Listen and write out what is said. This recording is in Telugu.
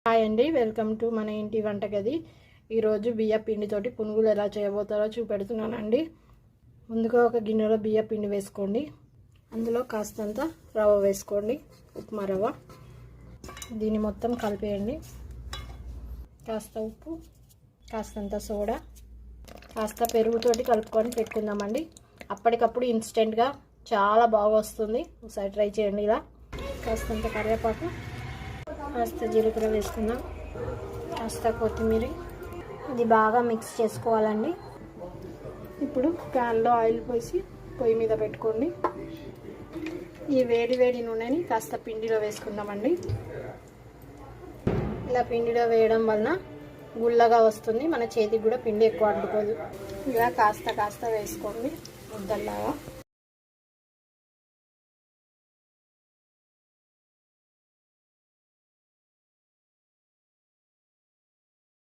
హాయ్ అండి, వెల్కమ్ టు మన ఇంటి వంటగది. ఈరోజు బియ్య పిండితోటి పునుగులు ఎలా చేయబోతారో చూపెడుతున్నానండి. ముందుగా ఒక గిన్నెలో బియ్య పిండి వేసుకోండి. అందులో కాస్తంత రవ్వ వేసుకోండి, ఉప్మా రవ్వ. దీన్ని మొత్తం కలిపేయండి. కాస్త ఉప్పు, కాస్తంత సోడా, కాస్త పెరుగుతోటి కలుపుకొని పెట్టుకుందామండి. అప్పటికప్పుడు ఇన్స్టెంట్గా చాలా బాగా వస్తుంది. ఒకసారి ట్రై చేయండి. ఇలా కాస్తంత కరివేపాకు, కాస్త జీలకర్ర వేసుకుందాం, కాస్త కొత్తిమీర. ఇది బాగా మిక్స్ చేసుకోవాలండి. ఇప్పుడు ప్యాన్లో ఆయిల్ పోసి పొయ్యి మీద పెట్టుకోండి. ఈ వేడి వేడి నూనెని కాస్త పిండిలో వేసుకుందామండి. ఇలా పిండిలో వేయడం వలన గుల్లగా వస్తుంది, మన చేతికి కూడా పిండి ఎక్కువ అంటుకోదు. ఇలా కాస్త కాస్త వేసుకోండి ముద్దల్లాగా.